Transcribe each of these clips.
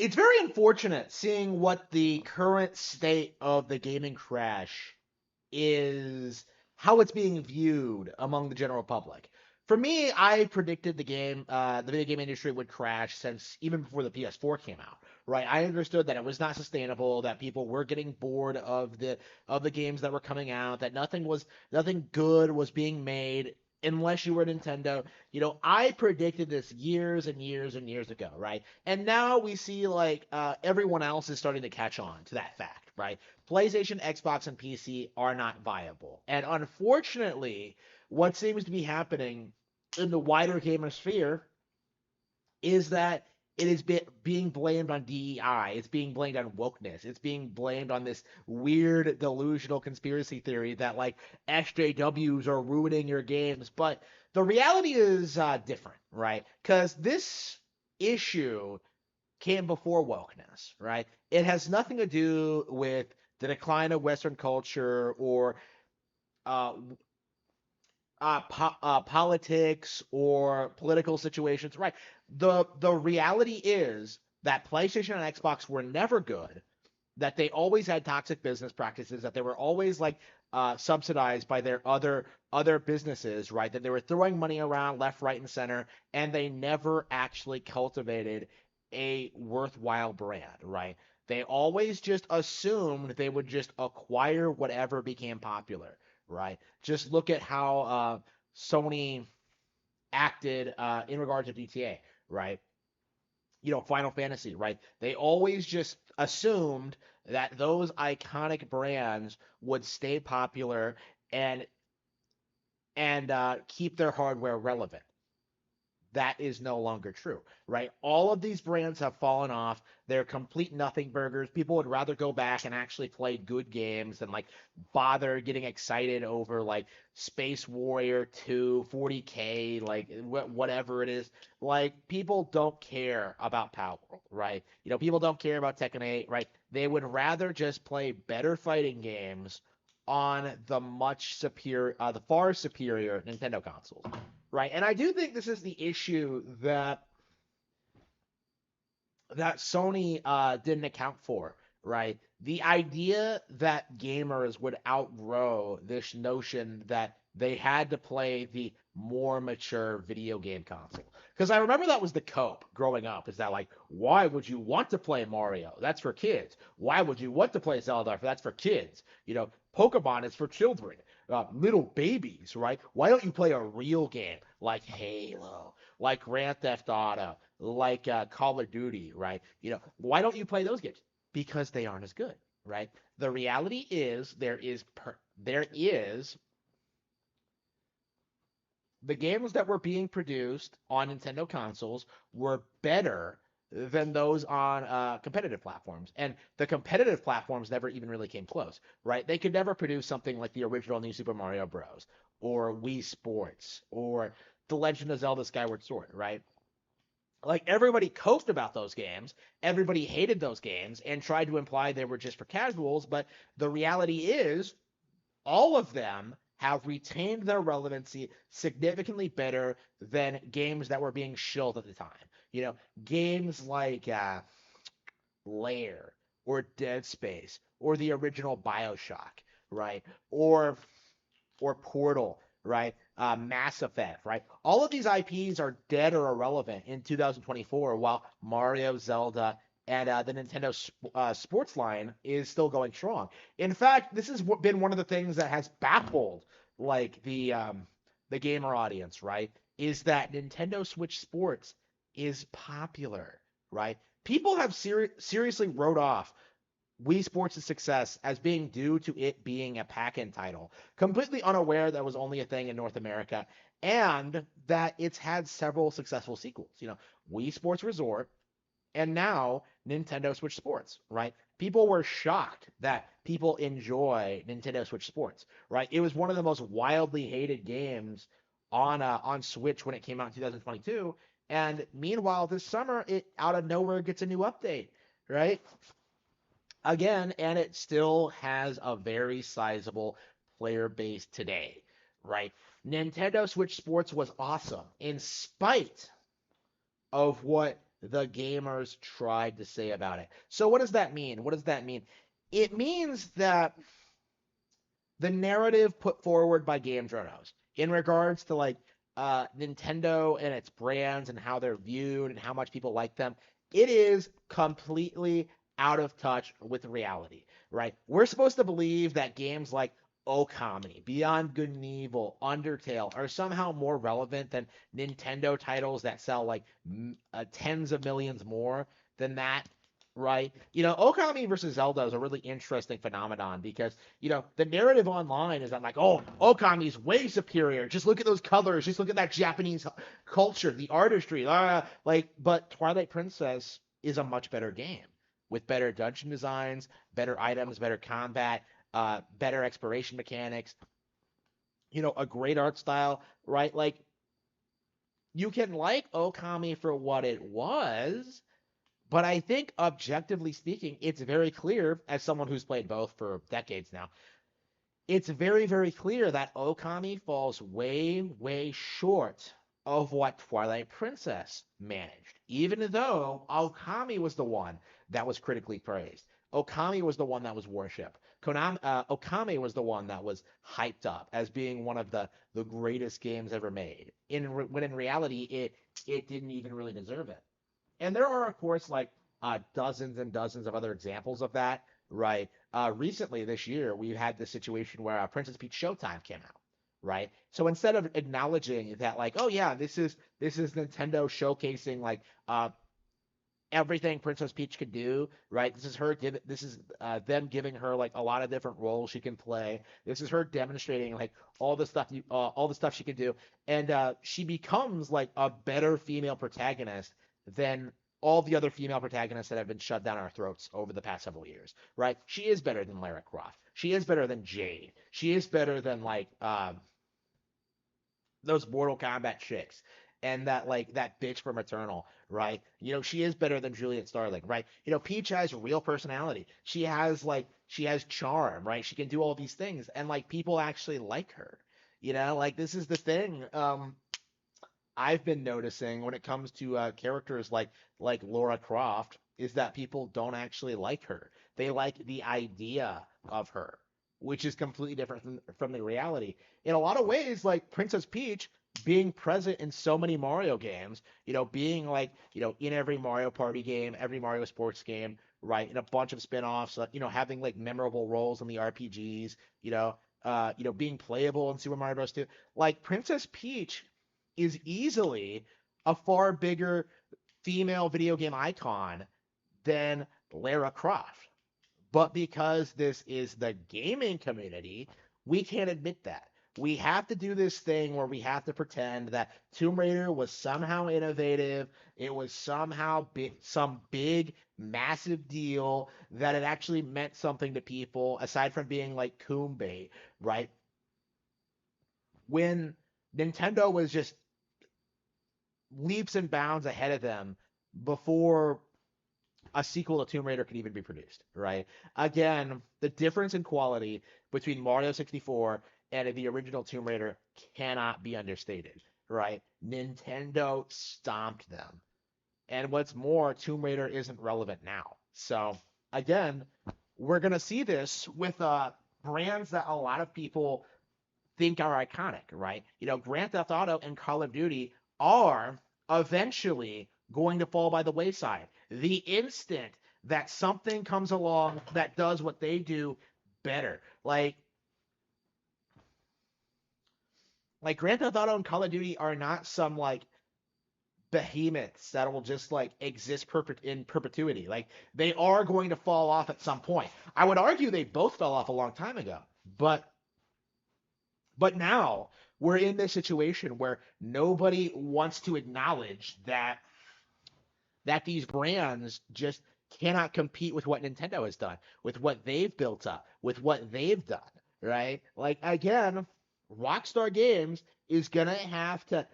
it's very unfortunate seeing what the current state of the gaming crash is, how it's being viewed among the general public. For me, I predicted the video game industry would crash since even before the PS4 came out. Right, I understood that it was not sustainable, that people were getting bored of the games that were coming out, that nothing good was being made unless you were Nintendo. I predicted this years and years and years ago, right? And now we see like everyone else is starting to catch on to that fact, right? PlayStation, Xbox, and PC are not viable. And unfortunately, what seems to be happening in the wider gamer sphere is that it is being blamed on DEI. It's being blamed on wokeness. It's being blamed on this weird delusional conspiracy theory that like SJWs are ruining your games. But the reality is different, right? Because this issue came before wokeness, right? It has nothing to do with the decline of Western culture or uh, politics or political situations, right? The reality is that PlayStation and Xbox were never good, that they always had toxic business practices, that they were always like subsidized by their other businesses, right? That they were throwing money around left, right, and center, and they never actually cultivated a worthwhile brand, right? They always just assumed they would just acquire whatever became popular, right? Just look at how Sony acted in regards to GTA, right? Final Fantasy, right? They always just assumed that those iconic brands would stay popular and keep their hardware relevant. That is no longer true, right? All of these brands have fallen off. They're complete nothing burgers. People would rather go back and actually play good games than like bother getting excited over like Space Warrior 2, 40K, like whatever it is. Like people don't care about Power World, right? People don't care about Tekken 8, right? They would rather just play better fighting games on the far superior Nintendo consoles, right? And I do think this is the issue that Sony didn't account for, right? The idea that gamers would outgrow this notion that they had to play the more mature video game console. Because I remember that was the cope growing up, is that like, why would you want to play Mario? That's for kids. Why would you want to play Zelda? That's for kids. Pokemon is for children, little babies, right? Why don't you play a real game like Halo, like Grand Theft Auto, like Call of Duty, right? Why don't you play those games? Because they aren't as good, right? The reality is there is the games that were being produced on Nintendo consoles were better than those on competitive platforms. And the competitive platforms never even really came close, right? They could never produce something like the original New Super Mario Bros. Or Wii Sports or The Legend of Zelda Skyward Sword, right? Like everybody coasted about those games, everybody hated those games and tried to imply they were just for casuals, but the reality is all of them have retained their relevancy significantly better than games that were being shilled at the time. Games like Lair or Dead Space or the original BioShock, right? Or Portal, right? Mass Effect, right? All of these IPs are dead or irrelevant in 2024, while Mario, Zelda, and the Nintendo sports line is still going strong. In fact, this has been one of the things that has baffled like the gamer audience, right? Is that Nintendo Switch Sports is popular, right? People have seriously wrote off Wii Sports' success as being due to it being a pack-in title, completely unaware that was only a thing in North America, and that it's had several successful sequels. Wii Sports Resort, and now Nintendo Switch Sports, right? People were shocked that people enjoy Nintendo Switch Sports, right? It was one of the most wildly hated games on Switch when it came out in 2022, and meanwhile this summer it out of nowhere gets a new update, right? Again, and it still has a very sizable player base today, right? Nintendo Switch Sports was awesome in spite of what the gamers tried to say about it. So what does that mean? What does that mean? It means that the narrative put forward by game journals in regards to like Nintendo and its brands and how they're viewed and how much people like them, it is completely out of touch with reality, right? We're supposed to believe that games like Okami, Beyond Good and Evil, Undertale are somehow more relevant than Nintendo titles that sell like tens of millions more than that, right? Okami versus Zelda is a really interesting phenomenon because the narrative online is that like, oh, Okami's way superior. Just look at those colors. Just look at that Japanese culture, the artistry. But Twilight Princess is a much better game with better dungeon designs, better items, better combat, better exploration mechanics. A great art style, right? Like you can like Okami for what it was, but I think objectively speaking, it's very clear, as someone who's played both for decades now, it's very, very clear that Okami falls way, way short of what Twilight Princess managed, even though Okami was the one that was critically praised. Okami was the one that was worshipped. Okami was the one that was hyped up as being one of the greatest games ever made. When in reality, it didn't even really deserve it. And there are, of course, like dozens and dozens of other examples of that, right? Recently this year, we've had this situation where Princess Peach Showtime came out, right? So instead of acknowledging that, like, oh yeah, this is Nintendo showcasing like everything Princess Peach could do, right? This is them giving her like a lot of different roles she can play. This is her demonstrating like all the stuff she can do, and she becomes like a better female protagonist than all the other female protagonists that have been shoved down our throats over the past several years, right? She is better than Lara Croft. She is better than Jade. She is better than like those Mortal Kombat chicks and that bitch from Eternal, right? She is better than Juliet Starling, right? Peach has real personality. She has charm, right? She can do all these things, and like people actually like her. Like this is the thing. I've been noticing when it comes to characters like Laura Croft is that people don't actually like her. They like the idea of her, which is completely different from the reality. In a lot of ways, like Princess Peach being present in so many Mario games, being like, in every Mario Party game, every Mario Sports game, right, in a bunch of spin-offs, having like memorable roles in the RPGs, being playable in Super Mario Bros. 2. Like Princess Peach is easily a far bigger female video game icon than Lara Croft. But because this is the gaming community, we can't admit that. We have to do this thing where we have to pretend that Tomb Raider was somehow innovative. It was somehow some big, massive deal that it actually meant something to people aside from being like coon bait, right? When Nintendo was just leaps and bounds ahead of them before a sequel to Tomb Raider could even be produced, right? Again, the difference in quality between Mario 64 and the original Tomb Raider cannot be understated, right? Nintendo stomped them. And what's more, Tomb Raider isn't relevant now. So, again, we're going to see this with brands that a lot of people think are iconic, right? Grand Theft Auto and Call of Duty are eventually going to fall by the wayside. The instant that something comes along that does what they do better, like Grand Theft Auto and Call of Duty are not some like behemoths that will just like exist in perpetuity. Like they are going to fall off at some point. I would argue they both fell off a long time ago, but now we're in this situation where nobody wants to acknowledge that these brands just cannot compete with what Nintendo has done, with what they've built up, with what they've done, right? Like again, Rockstar Games is gonna have to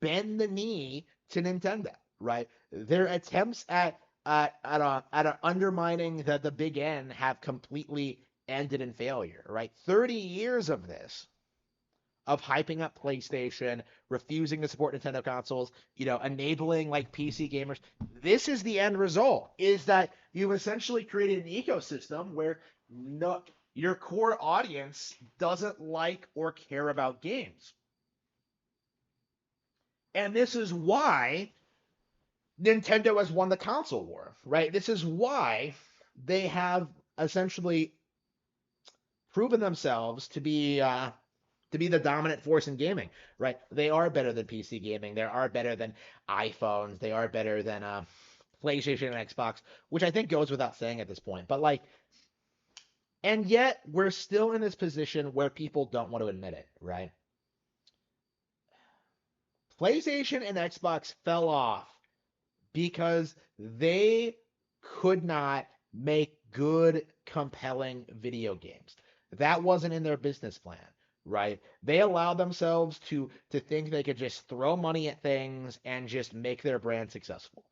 bend the knee to Nintendo, right? Their attempts at undermining the big N have completely ended in failure, right? 30 years of this of hyping up PlayStation, refusing to support Nintendo consoles, enabling like PC gamers. This is the end result, is that you've essentially created an ecosystem where no, your core audience doesn't like or care about games. And this is why Nintendo has won the console war, right? This is why they have essentially proven themselves to be the dominant force in gaming, right? They are better than PC gaming. They are better than iPhones. They are better than PlayStation and Xbox, which I think goes without saying at this point. But like, and yet we're still in this position where people don't want to admit it, right? PlayStation and Xbox fell off because they could not make good, compelling video games. That wasn't in their business plan, right? They allowed themselves to think they could just throw money at things and just make their brand successful,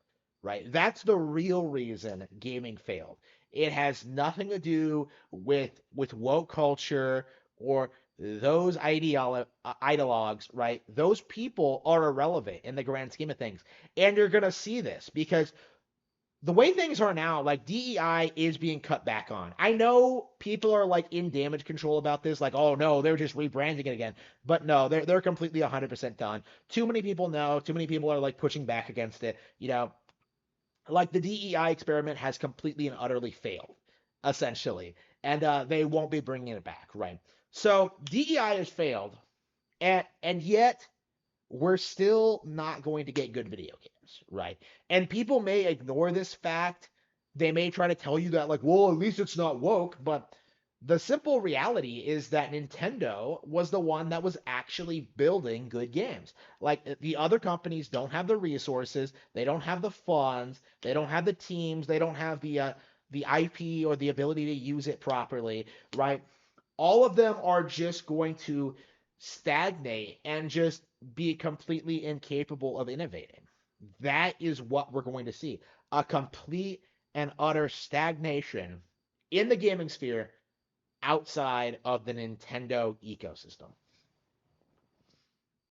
right? That's the real reason gaming failed. It has nothing to do with woke culture or those ideologues, right? Those people are irrelevant in the grand scheme of things. And you're going to see this because the way things are now, like DEI is being cut back on. I know people are like in damage control about this, like, oh no, they're just rebranding it again. But no, they're completely 100% done. Too many people know, too many people are like pushing back against it. Like the DEI experiment has completely and utterly failed, essentially. And they won't be bringing it back, right? So DEI has failed, and yet we're still not going to get good video games, right? And people may ignore this fact. They may try to tell you that, like, well, at least it's not woke. But the simple reality is that Nintendo was the one that was actually building good games. Like, the other companies don't have the resources, they don't have the funds, they don't have the teams, they don't have the IP or the ability to use it properly, right? All of them are just going to stagnate and just be completely incapable of innovating. That is what we're going to see, a complete and utter stagnation in the gaming sphere outside of the Nintendo ecosystem.